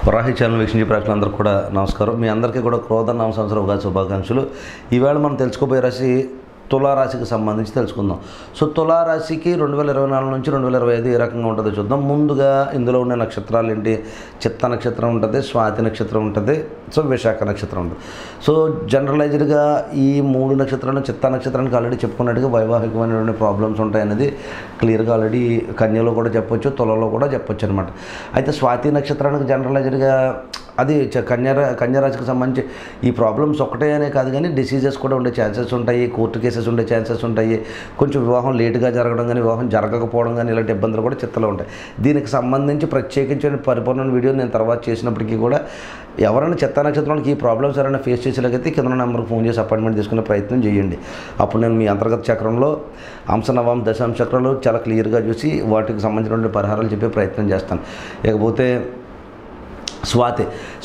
Varahi channel వీక్షించే ప్రేక్షకులందరూ కూడా నమస్కారం. మీ అందరికీ కూడా క్రోధనామ సంవత్సరం ఉగాది శుభాకాంక్షలు. ఈవేళ మనం తెలుసుకోబోయే రాశి తులారాశికి సంబంధించి తెలుసుకుందాం. సో తులారాశికి 2024 నుంచి 2025 ఏ రకంగా ఉంటుందో చూద్దాం. ముందుగా ఇందులో ఉన్న నక్షత్రాలు ఏంటి? చిత్త నక్షత్రం ఉంటుంది, స్వాతి నక్షత్రం ఉంటుంది, సో విశాఖ నక్షత్రం ఉంటుంది. సో జనరలైజ్డ్గా ఈ మూడు నక్షత్రాలు చిత్త నక్షత్రానికి ఆల్రెడీ చెప్పుకున్నట్టుగా వైవాహికమైనటువంటి ప్రాబ్లమ్స్ ఉంటాయనేది క్లియర్గా ఆల్రెడీ కన్యలో కూడా చెప్పొచ్చు, తులలో కూడా చెప్పొచ్చు అనమాట. అయితే స్వాతి నక్షత్రానికి జనరలైజ్డ్గా అది కన్యారాశికి సంబంధించి ఈ ప్రాబ్లమ్స్ ఒకటే అనే కాదు, కానీ డిసీజెస్ కూడా ఉండే ఛాన్సెస్ ఉంటాయి, కోర్టు కేసెస్ ఉండే ఛాన్సెస్ ఉంటాయి, కొంచెం వివాహం లేటుగా జరగడం కానీ వివాహం జరగకపోవడం కానీ ఇలాంటి ఇబ్బందులు కూడా చిత్తలో ఉంటాయి. దీనికి సంబంధించి ప్రత్యేకించిన పరిపూర్ణ వీడియో నేను తర్వాత చేసినప్పటికీ కూడా ఎవరైనా చిత్త నక్షత్రానికి ఈ ప్రాబ్లమ్స్ ఎవరైనా ఫేస్ చేసేలాగైతే కింద నెంబర్కి ఫోన్ చేసి అపాయింట్మెంట్ తీసుకునే ప్రయత్నం చేయండి. అప్పుడు నేను మీ అంతర్గత చక్రంలో అంశ నవం దశాంశ చక్రాలు చాలా క్లియర్గా చూసి వాటికి సంబంధించినటువంటి పరిహారాలు చెప్పే ప్రయత్నం చేస్తాను. ఇకపోతే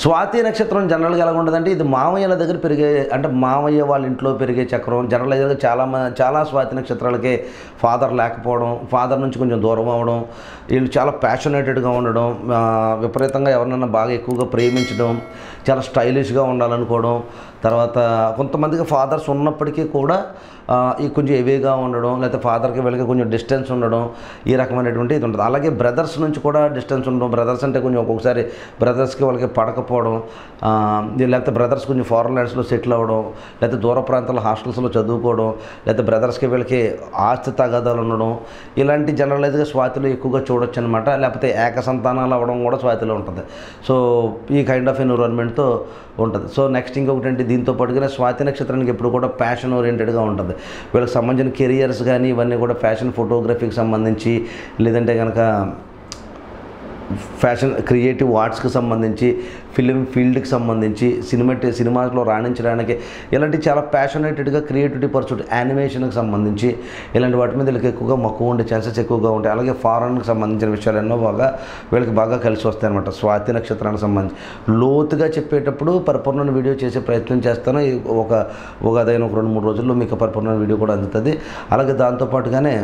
స్వాతి నక్షత్రం జనరల్గా ఎలా ఉంటుందంటే ఇది మామయ్యల దగ్గర పెరిగే, అంటే మామయ్య వాళ్ళ ఇంట్లో పెరిగే చక్రం. జనరల్గా చాలా స్వాతి నక్షత్రాలకే ఫాదర్ లేకపోవడం, ఫాదర్ నుంచి కొంచెం దూరం అవ్వడం, వీళ్ళు చాలా ప్యాషనేటెడ్గా ఉండడం, విపరీతంగా ఎవరినైనా బాగా ఎక్కువగా ప్రేమించడం, చాలా స్టైలిష్గా ఉండాలనుకోవడం, తర్వాత కొంతమందికి ఫాదర్స్ ఉన్నప్పటికీ కూడా ఈ కొంచెం హెవీగా ఉండడం, లేకపోతే ఫాదర్కి వీళ్ళకి కొంచెం డిస్టెన్స్ ఉండడం, ఈ రకమైనటువంటి ఇది ఉంటుంది. అలాగే బ్రదర్స్ నుంచి కూడా డిస్టెన్స్ ఉండడం, బ్రదర్స్ అంటే కొంచెం ఒక్కొక్కసారి బ్రదర్స్కి వాళ్ళకి పడకపోవడం, లేకపోతే బ్రదర్స్ కొంచెం ఫారెన్ ల్యాండ్స్లో సెటిల్ అవ్వడం, లేకపోతే దూర ప్రాంతాల్లో హాస్టల్స్లో చదువుకోవడం, లేకపోతే బ్రదర్స్కి వీళ్ళకి ఆస్తి తగాదాలు ఉండడం, ఇలాంటి జనరలైజ్గా స్వాతిలో ఎక్కువగా చూడొచ్చు అనమాట. లేకపోతే ఏక సంతానాలు అవ్వడం కూడా స్వాతిలో ఉంటుంది. సో ఈ కైండ్ ఆఫ్ ఎన్విరాన్మెంట్తో ఉంటుంది. సో నెక్స్ట్ ఇంకొకటి అంటే దీంతో పాటుగా స్వాతి నక్షత్రానికి ఎప్పుడు కూడా ఫ్యాషన్ ఓరియంటెడ్గా ఉంటుంది. వీళ్ళకి సంబంధించిన కెరియర్స్ కానీ ఇవన్నీ కూడా ఫ్యాషన్ ఫోటోగ్రఫీకి సంబంధించి, లేదంటే కనుక ఫ్యాషన్ క్రియేటివ్ ఆర్ట్స్కి సంబంధించి, ఫిలిం ఫీల్డ్కి సంబంధించి, సినిమాలో రాణించడానికి ఇలాంటి చాలా ప్యాషనేటెడ్గా క్రియేటివిటీ పర్సూట్, యానిమేషన్కి సంబంధించి ఇలాంటి వాటి మీద వీళ్ళకి ఎక్కువగా మక్కువ ఉండే ఛాన్సెస్ ఎక్కువగా ఉంటాయి. అలాగే ఫారెన్కి సంబంధించిన విషయాలు ఎన్నో వీళ్ళకి బాగా కలిసి వస్తాయి అనమాట. స్వాతి నక్షత్రానికి సంబంధించి లోతుగా చెప్పేటప్పుడు పరిపూర్ణ వీడియో చేసే ప్రయత్నం చేస్తాను. ఒక అదైన 2-3 రోజుల్లో మీకు పరిపూర్ణ వీడియో కూడా అందుతుంది. అలాగే దాంతోపాటుగానే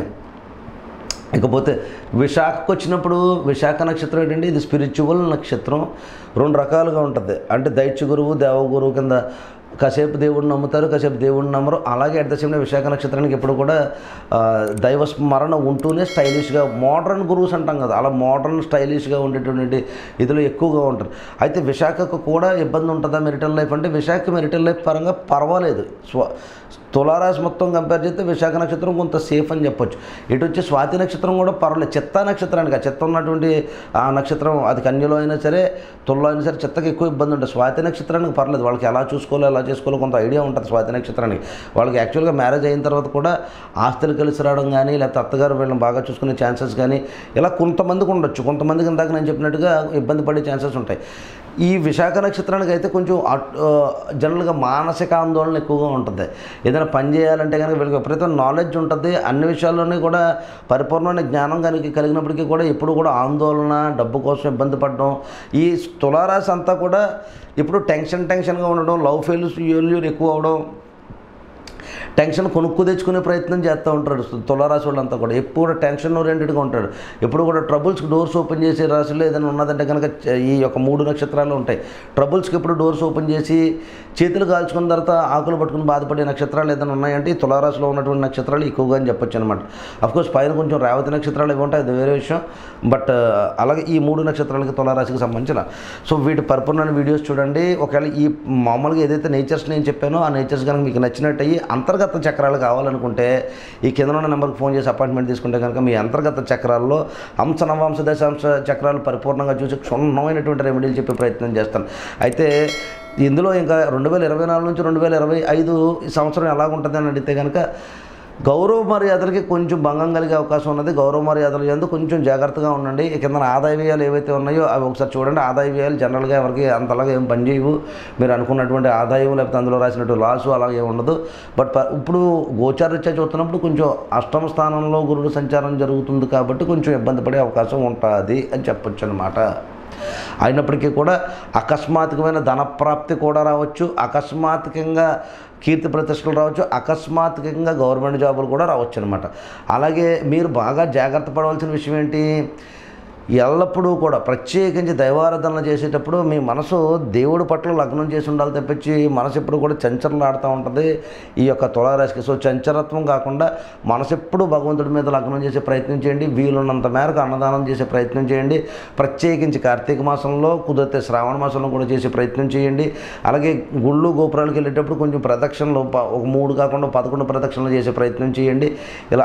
ఇకపోతే విశాఖకు వచ్చినప్పుడు విశాఖ నక్షత్రం ఏంటంటే ఇది స్పిరిచువల్ నక్షత్రం. 2 రకాలుగా ఉంటుంది. అంటే దైత్య గురువు దేవగురువు కింద కాసేపు దేవుడిని నమ్ముతారు, కాసేపు దేవుడిని నమ్మరు. అలాగే అట్ ద సేమ్ విశాఖ నక్షత్రానికి ఎప్పుడు కూడా దైవ స్మరణ ఉంటూనే స్టైలిష్గా మోడర్న్ గురువుస్ అంటాం కదా, అలా మోడర్న్ స్టైలిష్గా ఉండేటువంటి ఇదిలో ఎక్కువగా ఉంటారు. అయితే విశాఖకు కూడా ఇబ్బంది ఉంటుందా మెరిటల్ లైఫ్ అంటే విశాఖ మెరిటల్ లైఫ్ పరంగా పర్వాలేదు. తులారాశి మొత్తం కంపేర్ చేస్తే విశాఖ నక్షత్రం కొంత సేఫ్ అని చెప్పొచ్చు. ఇటు వచ్చి స్వాతి నక్షత్రం కూడా పర్వాలేదు. చిత్త నక్షత్రానికి చిత్త ఉన్నటువంటి ఆ నక్షత్రం అది కన్యలో అయినా సరే తులలో అయినా సరే చిత్తకి ఎక్కువ ఇబ్బంది ఉంటుంది. స్వాతి నక్షత్రానికి పర్లేదు, వాళ్ళకి ఎలా చూసుకోవాలో ఎలా చేసుకోవాలో కొంత ఐడియా ఉంటుంది స్వాతి నక్షత్రానికి. వాళ్ళకి యాక్చువల్గా మ్యారేజ్ అయిన తర్వాత కూడా ఆస్తులు కలిసి రావడం కానీ, లేకపోతే అత్తగారు వీళ్ళని బాగా చూసుకునే ఛాన్సెస్ కానీ ఇలా కొంతమందికి ఉండొచ్చు. కొంతమందికి ఇందాక నేను చెప్పినట్టుగా ఇబ్బంది పడే ఛాన్సెస్ ఉంటాయి. ఈ విశాఖ నక్షత్రానికి అయితే కొంచెం జనరల్గా మానసిక ఆందోళన ఎక్కువగా ఉంటుంది. ఏదైనా పని చేయాలంటే కనుక వీళ్ళకి విపరీతం నాలెడ్జ్ ఉంటుంది. అన్ని విషయాల్లోనే కూడా పరిపూర్ణమైన జ్ఞానం కలిగినప్పటికీ కూడా ఎప్పుడు కూడా ఆందోళన, డబ్బు కోసం ఇబ్బంది పడడం, ఈ తులారాశి అంతా కూడా ఇప్పుడు టెన్షన్గా ఉండడం, లవ్ ఫెయిల్యూర్ ఎక్కువ అవడం, టెన్షన్ కొనుక్కు తెచ్చుకునే ప్రయత్నం చేస్తూ ఉంటాడు తులారాశి వాళ్ళంతా కూడా. ఎప్పుడు టెన్షన్ ఓరియంటెడ్గా ఉంటాడు. ఎప్పుడు కూడా ట్రబుల్స్కి డోర్స్ ఓపెన్ చేసే రాశిలో ఏదైనా ఉన్నదంటే కనుక ఈ యొక్క 3 నక్షత్రాలు ఉంటాయి. ట్రబుల్స్కి ఎప్పుడు డోర్స్ ఓపెన్ చేసి చేతులు కాల్చుకున్న తర్వాత ఆకులు పట్టుకుని బాధపడే నక్షత్రాలు ఏదైనా ఉన్నాయంటే ఈ తులారాశిలో ఉన్నటువంటి నక్షత్రాలు ఎక్కువగా అని చెప్పొచ్చు అనమాట. అఫ్కోర్స్ పైన కొంచెం రేవతి నక్షత్రాలు ఇవి ఉంటాయి, అది వేరే విషయం. బట్ అలాగే ఈ 3 నక్షత్రాలకి తులారాశికి సంబంధించిన సో వీటి పరిపూర్ణ వీడియోస్ చూడండి. ఒకవేళ ఈ మామూలుగా ఏదైతే నేచర్స్ నేను చెప్పానో ఆ నేచర్స్ కనుక మీకు నచ్చినట్టు అయ్యి అంతర్గత చక్రాలు కావాలనుకుంటే ఈ కింద ఉన్న నెంబర్కి ఫోన్ చేసి అపాయింట్మెంట్ తీసుకుంటే కనుక మీ అంతర్గత చక్రాల్లో అంశ నవాంశ దశాంశ చక్రాలు పరిపూర్ణంగా చూసి క్షుణ్ణమైనటువంటి రెమెడీలు చెప్పే ప్రయత్నం చేస్తాను. అయితే ఇందులో ఇంకా 2024 నుంచి 2025 ఈ సంవత్సరం ఎలాగుంటుంది అని అడిగితే కనుక గౌరవ మర్యాదలకి కొంచెం భంగం కలిగే అవకాశం ఉన్నది. గౌరవ మర్యాదలు ఎందుకు కొంచెం జాగ్రత్తగా ఉండండి. కింద ఆదాయ వ్యయాలు ఏవైతే ఉన్నాయో అవి ఒకసారి చూడండి. ఆదాయ వ్యయాలు జనరల్గా ఎవరికి అంతలాగా ఏం పనిచేయవు. మీరు అనుకున్నటువంటి ఆదాయం లేకపోతే అందులో రాసినట్టు లాసు అలాగే ఉండదు. బట్ ఇప్పుడు గోచారరీత్యా చూస్తున్నప్పుడు కొంచెం అష్టమ స్థానంలో గురుడు సంచారం జరుగుతుంది కాబట్టి కొంచెం ఇబ్బంది పడే అవకాశం ఉంటుంది అని చెప్పొచ్చు అనమాట. అయినప్పటికీ కూడా అకస్మాత్తుకమైన ధనప్రాప్తి కూడా రావచ్చు, అకస్మాత్తుకంగా కీర్తి ప్రతిష్టలు రావచ్చు, అకస్మాత్తుకంగా గవర్నమెంట్ జాబులు కూడా రావచ్చు అనమాట. అలాగే మీరు బాగా జాగ్రత్త పడవలసిన విషయం ఏంటి, ఎల్లప్పుడూ కూడా ప్రత్యేకించి దైవారాధన చేసేటప్పుడు మీ మనసు దేవుడి పట్ల లగ్నం చేసి ఉండాలి తప్పించి మనసు ఎప్పుడు కూడా చంచలలాడుతూ ఉంటుంది ఈ యొక్క తులారాశికి. సో చంచలత్వం కాకుండా మనసు ఎప్పుడు భగవంతుడి మీద లగ్నం చేసే ప్రయత్నం చేయండి. వీలున్నంత మేరకు అన్నదానం చేసే ప్రయత్నం చేయండి. ప్రత్యేకించి కార్తీక మాసంలో, కుదిరితే శ్రావణ మాసంలో కూడా చేసే ప్రయత్నం చేయండి. అలాగే గుళ్ళు గోపురాలకు వెళ్ళేటప్పుడు కొంచెం ప్రదక్షిణలు ఒక 3 కాకుండా 11 ప్రదక్షిణలు చేసే ప్రయత్నం చేయండి.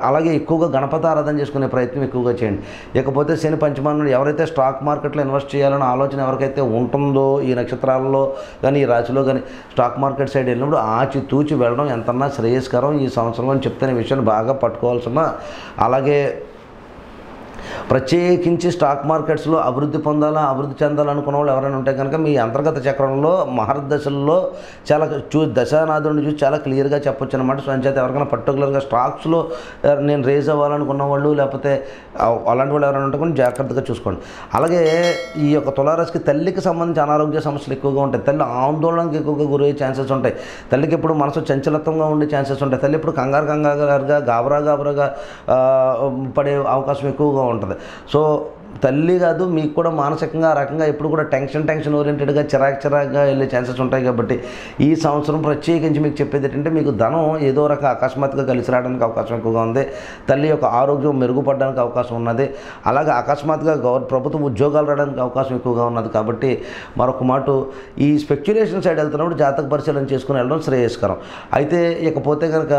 అలాగే ఎక్కువగా గణపతి ఆరాధన చేసుకునే ప్రయత్నం ఎక్కువగా చేయండి. ఇకపోతే శని పంచమానంలో ఎవరైతే స్టాక్ మార్కెట్లో ఇన్వెస్ట్ చేయాలన్న ఆలోచన ఎవరికైతే ఉంటుందో ఈ నక్షత్రాలలో కానీ ఈ రాశిలో కానీ స్టాక్ మార్కెట్ సైడ్ వెళ్ళినప్పుడు ఆచితూచి వెళ్ళడం ఎంతన్నా శ్రేయస్కరం ఈ సంవత్సరం అని చెప్తున్న విషయాన్ని బాగా పట్టుకోవాల్సిన. అలాగే ప్రత్యేకించి స్టాక్ మార్కెట్స్లో అభివృద్ధి పొందాలా, అభివృద్ధి చెందాలనుకున్న వాళ్ళు ఎవరైనా ఉంటే కనుక మీ అంతర్గత చక్రంలో మహర్దశల్లో చాలా దశానాథుడిని చూసి చాలా క్లియర్గా చెప్పొచ్చు అనమాట. సో అంచేత ఎవరికైనా పర్టికులర్గా స్టాక్స్లో నేను రేజ్ అవ్వాలనుకున్న వాళ్ళు లేకపోతే అలాంటి వాళ్ళు ఎవరైనా ఉంటే కూడా జాగ్రత్తగా చూసుకోండి. అలాగే ఈ యొక్క తులారాశికి తల్లికి సంబంధించి అనారోగ్య సమస్యలు ఎక్కువగా ఉంటాయి. తల్లి ఆందోళనకి ఎక్కువగా గురయ్యే ఛాన్సెస్ ఉంటాయి. తల్లికి ఎప్పుడు మనసు చంచలత్వంగా ఉండే ఛాన్సెస్ ఉంటాయి. తల్లి ఇప్పుడు కంగారుగా గాబరాగా పడే అవకాశం ఎక్కువగా ఉంటుంది. సో తల్లి కాదు మీకు కూడా మానసికంగా ఆ రకంగా ఎప్పుడు కూడా టెన్షన్ ఓరియంటెడ్గా చిరాకుగా వెళ్ళే ఛాన్సెస్ ఉంటాయి. కాబట్టి ఈ సంవత్సరం ప్రత్యేకించి మీకు చెప్పేది ఏంటంటే మీకు ధనం ఏదో రకం అకస్మాత్తుగా కలిసి రావడానికి అవకాశం ఎక్కువగా ఉంది. తల్లి యొక్క ఆరోగ్యం మెరుగుపడడానికి అవకాశం ఉన్నది. అలాగే అకస్మాత్తుగా ప్రభుత్వ ఉద్యోగాలు రావడానికి అవకాశం ఎక్కువగా ఉన్నది. కాబట్టి మరొక మాట ఈ స్పెక్యులేషన్ సైడ్ వెళ్తున్నప్పుడు జాతక పరిశీలన చేసుకుని వెళ్ళడం శ్రేయస్కరం. అయితే ఇకపోతే కనుక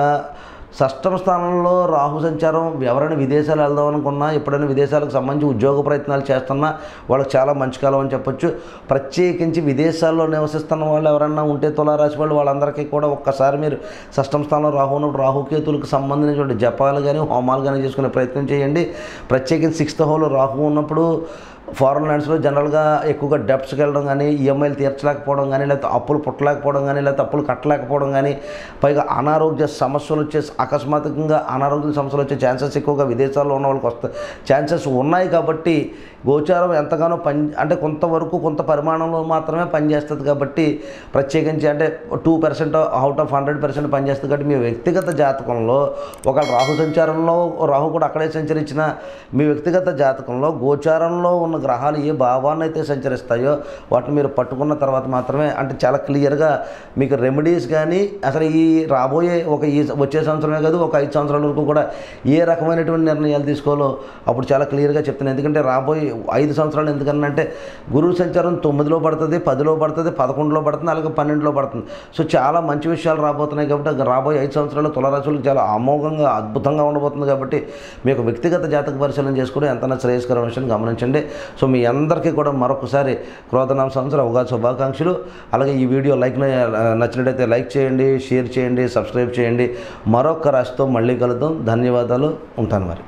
షష్టమ స్థానంలో రాహు సంచారం, ఎవరైనా విదేశాలు వెళ్దాం అనుకున్నా, ఎప్పుడైనా విదేశాలకు సంబంధించి ఉద్యోగ ప్రయత్నాలు చేస్తున్నా వాళ్ళకి చాలా మంచి కాలం అని చెప్పొచ్చు. ప్రత్యేకించి విదేశాల్లో నివసిస్తున్న వాళ్ళు ఎవరైనా ఉంటే తులారాశి వాళ్ళు వాళ్ళందరికీ కూడా ఒక్కసారి మీరు షష్టమ స్థానంలో రాహు ఉన్నప్పుడు రాహుకేతులకు సంబంధించిన జపాలు కానీ హోమాలు కానీ చేసుకునే ప్రయత్నం చేయండి. ప్రత్యేకించి 6th హౌస్లో రాహు ఉన్నప్పుడు ఫారెన్ ల్యాండ్స్లో జనరల్గా ఎక్కువగా డెప్స్కి వెళ్ళడం కానీ, ఈఎంఐలు తీర్చలేకపోవడం కానీ, లేకపోతే అప్పులు పుట్టలేకపోవడం కానీ, లేకపోతే అప్పులు కట్టలేకపోవడం కానీ, పైగా అనారోగ్య సమస్యలు వచ్చే అకస్మాత్తుగా అనారోగ్య సమస్యలు వచ్చే ఛాన్సెస్ ఎక్కువగా విదేశాల్లో ఉన్న వాళ్ళకి వస్తాయి ఛాన్సెస్ ఉన్నాయి. కాబట్టి గోచారం ఎంతగానో అంటే కొంతవరకు కొంత పరిమాణంలో మాత్రమే పనిచేస్తుంది. కాబట్టి ప్రత్యేకించి అంటే 2% అవుట్ ఆఫ్ 100% పనిచేస్తుంది. కాబట్టి మీ వ్యక్తిగత జాతకంలో ఒక రాహు సంచారంలో రాహు కూడా అక్కడే సంచరించిన మీ వ్యక్తిగత జాతకంలో గోచారంలో ఉన్న గ్రహాలు ఏ భావాన్ని అయితే సంచరిస్తాయో వాటిని మీరు పట్టుకున్న తర్వాత మాత్రమే అంటే చాలా క్లియర్గా మీకు రెమెడీస్ కానీ అసలు ఈ రాబోయే వచ్చే సంవత్సరమే కాదు ఒక 5 సంవత్సరాల వరకు కూడా ఏ రకమైనటువంటి నిర్ణయాలు తీసుకోవాలో అప్పుడు చాలా క్లియర్గా చెప్తున్నాను. ఎందుకంటే రాబోయే 5 సంవత్సరాలు ఎందుకనంటే గురువు సంచారం 9లో పడుతుంది, 10లో పడుతుంది, 11లో పడుతుంది, అలాగే 12లో పడుతుంది. సో చాలా మంచి విషయాలు రాబోతున్నాయి. కాబట్టి రాబోయే 5 సంవత్సరాలు తులారాశులకు చాలా అమోఘంగా అద్భుతంగా ఉండబోతుంది. కాబట్టి మీకు వ్యక్తిగత జాతక పరిశీలన చేసుకోవడం ఎంతైనా శ్రేయస్కరమైన విషయం గమనించండి. సో మీ అందరికీ కూడా మరొకసారి క్రోధనామ సంవత్సరం ఉగాది శుభాకాంక్షలు. అలాగే ఈ వీడియో నచ్చినట్టయితే లైక్ చేయండి, షేర్ చేయండి, సబ్స్క్రైబ్ చేయండి. మరొక రాశితో మళ్ళీ కలుద్దాం. ధన్యవాదాలు. ఉంటాను మరి.